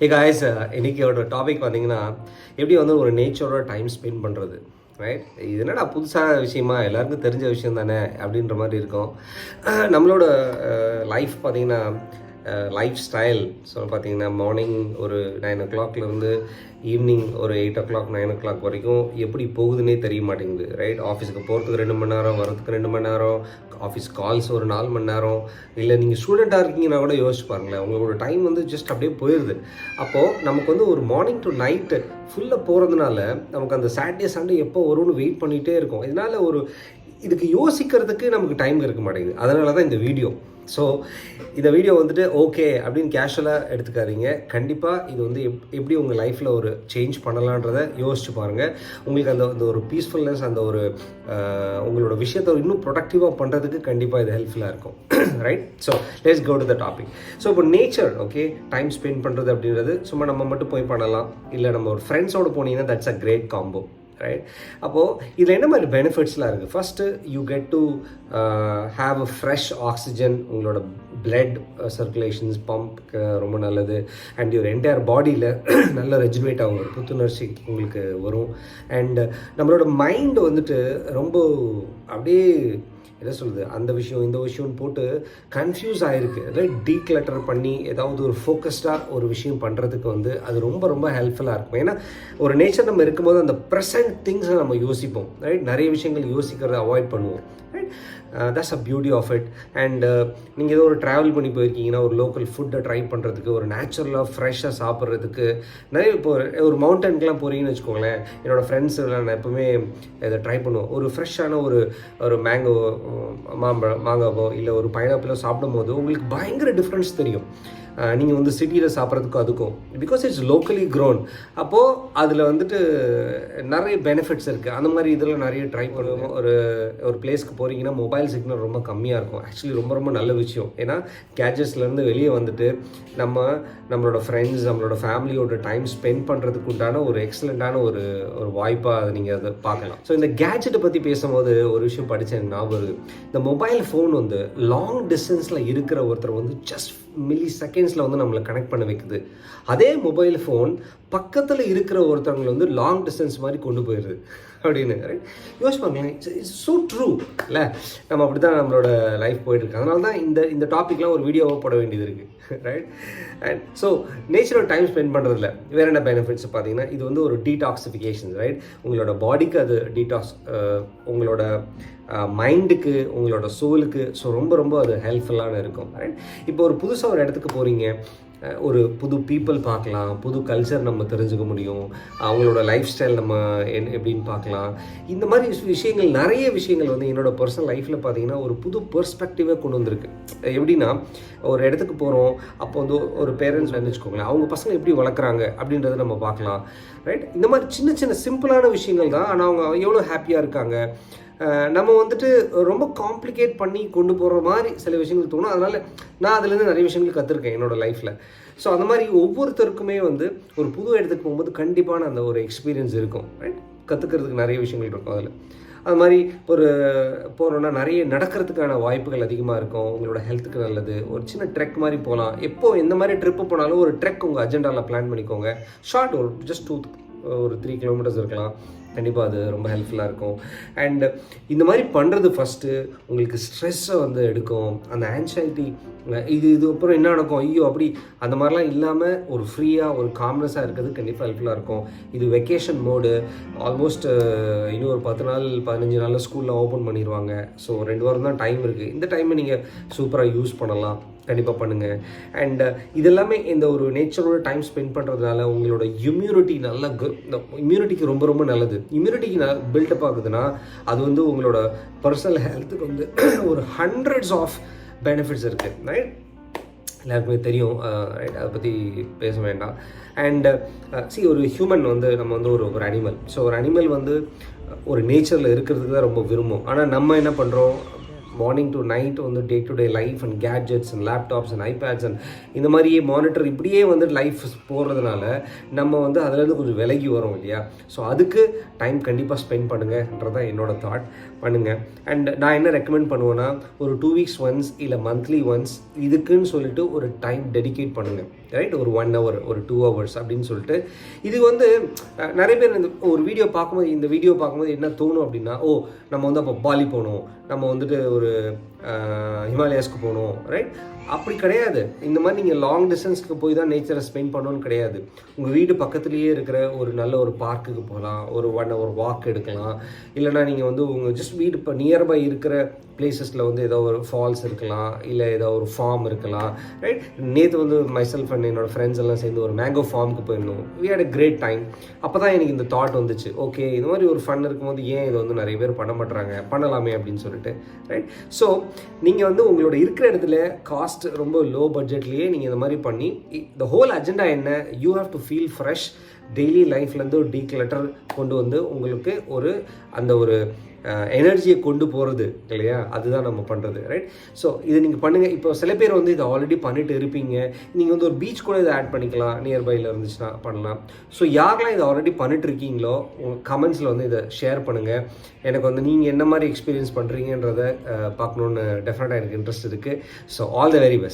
Guys இன்றைக்கியோட topic பார்த்தீங்கன்னா எப்படி வந்து ஒரு நேச்சரோட டைம் ஸ்பெண்ட் பண்ணுறது, ரைட்? இது என்னடா புதுசான விஷயமா, எல்லாருக்கும் தெரிஞ்ச விஷயம் தானே அப்படின்ற மாதிரி இருக்கும். நம்மளோட லைஃப் பார்த்தீங்கன்னா லைஃப் ஸ்டைல் பார்த்தீங்கன்னா மார்னிங் ஒரு 9 o'clockலேருந்து ஈவினிங் ஒரு 8 o'clock 9 o'clock வரைக்கும் எப்படி போகுதுன்னே தெரிய மாட்டேங்குது, ரைட்? ஆஃபீஸுக்கு போகிறதுக்கு 2 மணி நேரம், வரதுக்கு 2 மணி நேரம், ஆஃபீஸ் கால்ஸ் ஒரு 4 மணி நேரம். இல்லை நீங்கள் ஸ்டூடெண்ட்டாக இருக்கீங்கன்னா கூட யோசிச்சு பாருங்களேன், உங்களோட டைம் வந்து ஜஸ்ட் அப்படியே போயிடுது. அப்போது நமக்கு வந்து ஒரு மார்னிங் டு நைட்டு ஃபுல்லாக போகிறதுனால நமக்கு அந்த சாட்டர்டே சண்டே எப்போ வரும்னு வெயிட் பண்ணிகிட்டே இருக்கும். இதனால் இதுக்கு யோசிக்கிறதுக்கு நமக்கு டைம் இருக்க மாட்டேங்குது. அதனால தான் இந்த வீடியோ. ஸோ இந்த வீடியோ வந்துட்டு ஓகே அப்படின்னு கேஷுவலாக எடுத்துக்காதீங்க. கண்டிப்பாக இது வந்து எப்படி உங்கள் லைஃப்பில் ஒரு சேஞ்ச் பண்ணலான்றதை யோசிச்சு பாருங்கள். உங்களுக்கு அந்த ஒரு பீஸ்ஃபுல்னஸ், அந்த ஒரு உங்களோட விஷயத்தை இன்னும் ப்ரொடக்டிவாக பண்ணுறதுக்கு கண்டிப்பாக இது ஹெல்ப்ஃபுல்லாக இருக்கும், right? So let's go to the topic. So இப்போ நேச்சர், ஓகே, டைம் ஸ்பெண்ட் பண்ணுறது அப்படின்றது சும்மா நம்ம மட்டும் போய் பண்ணலாம். இல்லை நம்ம ஒரு ஃப்ரெண்ட்ஸோடு போனீங்கன்னா that's a great combo, right? அப்போது இதில் என்ன மாதிரி பெனிஃபிட்ஸ்லாம் இருக்குது? First you get to have a fresh oxygen. உங்களோட பிளட் சர்க்குலேஷன்ஸ் பம்ப்க்கு ரொம்ப நல்லது. அண்ட் யுவர் என்டையர் பாடியில் நல்ல ரெஜுனேட் ஆகும், ஒரு புத்துணர்ச்சி உங்களுக்கு வரும். அண்ட் நம்மளோட மைண்டு வந்துட்டு ரொம்ப அப்படியே என்ன சொல்லுது, அந்த விஷயம் இந்த விஷயம்னு போட்டு கன்ஃபியூஸ் ஆகிருக்கு, ரைட்? டீக்ளட்டர் பண்ணி ஏதாவது ஒரு ஃபோக்கஸ்டாக ஒரு விஷயம் பண்ணுறதுக்கு வந்து அது ரொம்ப ரொம்ப ஹெல்ப்ஃபுல்லாக இருக்கும். ஏன்னா ஒரு நேச்சர் நம்ம இருக்கும்போது அந்த ப்ரெசன்ட் திங்ஸை நம்ம யோசிப்போம், ரைட்? நிறைய விஷயங்கள் யோசிக்கிறத அவாய்ட் பண்ணுவோம், right? That's a beauty of it. And நீங்கள் ஏதோ ஒரு ட்ராவல் பண்ணி போயிருக்கீங்கன்னா ஒரு லோக்கல் ஃபுட்டை ட்ரை பண்ணுறதுக்கு, ஒரு நேச்சுரலாக ஃப்ரெஷ்ஷாக சாப்பிட்றதுக்கு நிறைய. இப்போ ஒரு மவுண்டனுக்குலாம் போகிறீங்கன்னு வச்சுக்கோங்களேன், என்னோடய ஃப்ரெண்ட்ஸுலாம் நான் எப்போவுமே இதை ட்ரை பண்ணுவோம். ஒரு ஃப்ரெஷ்ஷான ஒரு மேங்கோ, மாங்காவோ இல்லை ஒரு பைனாப்பிளோ சாப்பிடும் போது உங்களுக்கு பயங்கர டிஃப்ரென்ஸ் தெரியும். நீங்கள் வந்து சிட்டியில் சாப்பிட்றதுக்கும் அதுக்கும், பிகாஸ் இட்ஸ் லோக்கலி க்ரோன். அப்போது அதில் வந்துட்டு நிறைய பெனிஃபிட்ஸ் இருக்குது. அந்த மாதிரி இதில் நிறைய ட்ரை பண்ணுவோம். ஒரு பிளேஸ்க்கு போகிறீங்கன்னா மொபைல் சிக்னல் ரொம்ப கம்மியாக இருக்கும். ஆக்சுவலி ரொம்ப ரொம்ப நல்ல விஷயம். ஏன்னா கேஜெட்ஸ்லேருந்து வெளியே வந்துட்டு நம்மளோட ஃப்ரெண்ட்ஸ், நம்மளோட ஃபேமிலியோட டைம் ஸ்பெண்ட் பண்ணுறதுக்கு உண்டான ஒரு எக்ஸலண்ட்டான ஒரு வாய்ப்பாக அதை நீங்கள் அதை பார்க்கலாம். ஸோ இந்த கேஜெட்டை பற்றி பேசும்போது ஒரு விஷயம் படித்தேன் ஞாபகம் வருது. இந்த மொபைல் ஃபோன் வந்து லாங் டிஸ்டன்ஸில் இருக்கிற ஒருத்தர் வந்து ஜஸ்ட் மில்லி செகண்ட்ஸில் வந்து நம்மளை கனெக்ட் பண்ண வைக்குது. அதே மொபைல் ஃபோன் பக்கத்தில் இருக்கிற ஒருத்தவங்களை வந்து லாங் டிஸ்டன்ஸ் மாதிரி கொண்டு போயிடுது அப்படின்னு, ரைட்? யோசிப்பாங்க. இட்ஸ் ஸோ ட்ரூ இல்லை? நம்ம அப்படி தான் நம்மளோட லைஃப் போயிட்டுருக்கு. அதனால தான் இந்த டாப்பிக்லாம் ஒரு வீடியோவாக போட வேண்டியது இருக்குது, right? And so natural time spend பண்ணுறதுல வேறு என்ன பெனிஃபிட்ஸ் பார்த்தீங்கன்னா, இது வந்து ஒரு டீடாக்சிஃபிகேஷன், ரைட்? உங்களோட பாடிக்கு அது டீடாக்ஸ், உங்களோட மைண்டுக்கு, உங்களோட சோலுக்கு ஸோ ரொம்ப ரொம்ப அது ஹெல்ப்ஃபுல்லான இருக்கும், ரைட்? இப்போ ஒரு புதுசாக ஒரு இடத்துக்கு போகிறீங்க, ஒரு புது பீப்புள் பார்க்கலாம், புது கல்ச்சர் நம்ம தெரிஞ்சுக்க முடியும், அவங்களோட லைஃப் ஸ்டைல் நம்ம எப்படின்னு பார்க்கலாம். இந்த மாதிரி நிறைய விஷயங்கள் வந்து என்னோடய பர்சனல் லைஃப்பில் பார்த்தீங்கன்னா ஒரு புது பெர்ஸ்பெக்டிவே கொண்டு வந்திருக்கு. எப்படின்னா, ஒரு இடத்துக்கு போகிறோம், அப்போ வந்து ஒரு பேரண்ட்ஸ் நினச்சிக்கோங்களேன், அவங்க பசங்க எப்படி வளர்க்குறாங்க அப்படின்றத நம்ம பார்க்கலாம், ரைட்? இந்த மாதிரி சின்ன சின்ன சிம்பிளான விஷயங்கள் தான், ஆனால் அவங்க எவ்வளோ ஹாப்பியாக இருக்காங்க. நம்ம வந்துட்டு ரொம்ப காம்ப்ளிகேட் பண்ணி கொண்டு போகிற மாதிரி சில விஷயங்கள் தோணும். அதனால் நான் அதுலேருந்து நிறைய விஷயங்கள் கற்றுருக்கேன் என்னோடய லைஃப்பில். ஸோ அந்த மாதிரி ஒவ்வொருத்தருக்குமே வந்து ஒரு புது இடத்துக்கு போகும்போது கண்டிப்பான அந்த ஒரு எக்ஸ்பீரியன்ஸ் இருக்கும், ரைட்? கற்றுக்கிறதுக்கு நிறைய விஷயங்கள் இருக்கும் அதில். அது மாதிரி போகிறோன்னா நிறைய நடக்கிறதுக்கான வாய்ப்புகள் அதிகமாக இருக்கும். உங்களோட ஹெல்த்துக்கு நல்லது. ஒரு சின்ன ட்ரெக் மாதிரி போகலாம். எந்த மாதிரி ட்ரிப்பு போனாலும் ஒரு ட்ரெக் உங்கள் அஜெண்டாவில் பிளான் பண்ணிக்கோங்க. ஷார்ட், ஒரு ஜஸ்ட் ஒரு 3 கிலோமீட்டர்ஸ் இருக்கலாம். கண்டிப்பாக அது ரொம்ப ஹெல்ப்ஃபுல்லாக இருக்கும். அண்ட் இந்த மாதிரி பண்ணுறது ஃபஸ்ட்டு உங்களுக்கு ஸ்ட்ரெஸ்ஸை வந்து எடுக்கும். அந்த ஆன்சைட்டி, இது அப்புறம் என்ன நடக்கும், ஐயோ அப்படி அந்த மாதிரிலாம் இல்லாமல் ஒரு ஃப்ரீயாக ஒரு காம்னஸாக இருக்கிறது கண்டிப்பாக ஹெல்ப்ஃபுல்லாக இருக்கும். இது வெக்கேஷன் மோடு. ஆல்மோஸ்ட் இன்னும் ஒரு 10 நாள் 15 நாளில் ஸ்கூலில் ஓப்பன் பண்ணிடுவாங்க. ஸோ 2 வாரம் தான் டைம் இருக்குது. இந்த டைமை நீங்கள் சூப்பராக யூஸ் பண்ணலாம். கண்டிப்பாக பண்ணுங்கள். அண்ட் இதெல்லாமே இந்த ஒரு நேச்சரோட டைம் ஸ்பெண்ட் பண்ணுறதுனால உங்களோட இம்யூனிட்டி இம்யூனிட்டிக்கு ரொம்ப ரொம்ப நல்லது. இம்யூனிட்டிக்கு பில்டப் ஆகுதுன்னா அது வந்து உங்களோட பர்சனல் ஹெல்த்துக்கு வந்து ஒரு ஹண்ட்ரட்ஸ் ஆஃப் பெனிஃபிட்ஸ் இருக்குது, ரைட்? எல்லாருக்குமே தெரியும், ரைட்? அதை பற்றி பேச வேண்டாம். அண்ட் ஒரு ஹியூமன் வந்து நம்ம வந்து ஒரு அனிமல். ஸோ ஒரு அனிமல் வந்து ஒரு நேச்சரில் இருக்கிறதுக்கு தான் ரொம்ப விரும்பும். ஆனால் நம்ம என்ன பண்ணுறோம், மார்னிங் டு நைட் வந்து day to day life and gadgets and laptops and iPads and இந்த மாதிரியே மானிட்டர் இப்படியே வந்து லைஃப் போகிறதுனால நம்ம வந்து அதுலேருந்து கொஞ்சம் விலகி வரோம் இல்லையா? ஸோ அதுக்கு டைம் கண்டிப்பாக ஸ்பெண்ட் பண்ணுங்கன்றதான் என்னோட தாட். பண்ணுங்கள். அண்ட் நான் என்ன ரெக்கமெண்ட் பண்ணுவேன்னா, ஒரு 2 weeks ஒன்ஸ் இல்லை மந்த்லி ஒன்ஸ் இதுக்குன்னு சொல்லிட்டு ஒரு டைம் டெடிகேட் பண்ணுங்கள். ரைட்? ஒரு 1 hour, ஒரு 2 hours அப்படின்னு சொல்லிட்டு. இது வந்து நிறைய பேர் இந்த ஒரு வீடியோ பார்க்கும்போது என்ன தோணும் அப்படின்னா, ஓ நம்ம வந்து அப்போ பாலி போகணும், நம்ம வந்துட்டு ஒரு ஹிமாலயாஸ்க்கு போகணும், ரைட்? அப்படி கிடையாது. இந்த மாதிரி நீங்கள் லாங் டிஸ்டன்ஸ்க்கு போய் தான் நேச்சரை ஸ்பெண்ட் பண்ணணும்னு கிடையாது. உங்கள் வீடு பக்கத்துலேயே இருக்கிற ஒரு நல்ல ஒரு பார்க்குக்கு போகலாம், ஒரு 1 hour வாக் எடுக்கலாம். இல்லைனா நீங்கள் வந்து உங்கள் ஜஸ்ட் வீடு இப்போ நியர்பை இருக்கிற பிளேசஸில் வந்து ஏதோ ஒரு ஃபால்ஸ் இருக்கலாம், இல்லை ஏதோ ஒரு ஃபார்ம் இருக்கலாம், ரைட்? நேற்று வந்து மைசெல்ஃப் அண்ட் என்னோடய ஃப்ரெண்ட்ஸ் எல்லாம் சேர்ந்து ஒரு மேங்கோ ஃபார்முக்கு போயிருந்தோம். We had a great time. அப்போ தான் எனக்கு இந்த தாட் வந்துச்சு, ஓகே இது மாதிரி ஒரு ஃபன் இருக்கும்போது ஏன் இதை வந்து நிறைய பேர் பண்ண மாட்டுறாங்க, பண்ணலாமே அப்படின்னு சொல்லிட்டு, ரைட்? ஸோ நீங்கள் வந்து உங்களோட இருக்கிற இடத்துல காஸ்ட் ரொம்ப லோ பட்ஜெட்லேயே நீங்கள் இந்த மாதிரி பண்ணி த ஹோல் அஜெண்டா என்ன, you have to feel fresh. Daily லைஃப்லேருந்து ஒரு டீக்ளட்டர் கொண்டு வந்து உங்களுக்கு ஒரு அந்த ஒரு எனர்ஜியை கொண்டு போகிறது இல்லையா, அதுதான் நம்ம பண்ணுறது, ரைட்? ஸோ இதை நீங்கள் பண்ணுங்கள். இப்போ சில பேர் வந்து இதை ஆல்ரெடி பண்ணிட்டு இருப்பீங்க. நீங்கள் வந்து ஒரு பீச் கூட இதை ஆட் பண்ணிக்கலாம், நியர்பையில் இருந்துச்சுன்னா பண்ணலாம். ஸோ யாரெல்லாம் இதை ஆல்ரெடி பண்ணிட்டு இருக்கீங்களோ உங்கள் கமெண்ட்ஸில் வந்து இதை ஷேர் பண்ணுங்கள். எனக்கு வந்து நீங்கள் என்ன மாதிரி எக்ஸ்பீரியன்ஸ் பண்ணுறீங்கன்றதை பார்க்கணுன்னு டெஃபினட்டாக எனக்கு இன்ட்ரெஸ்ட் இருக்குது. So all the very best.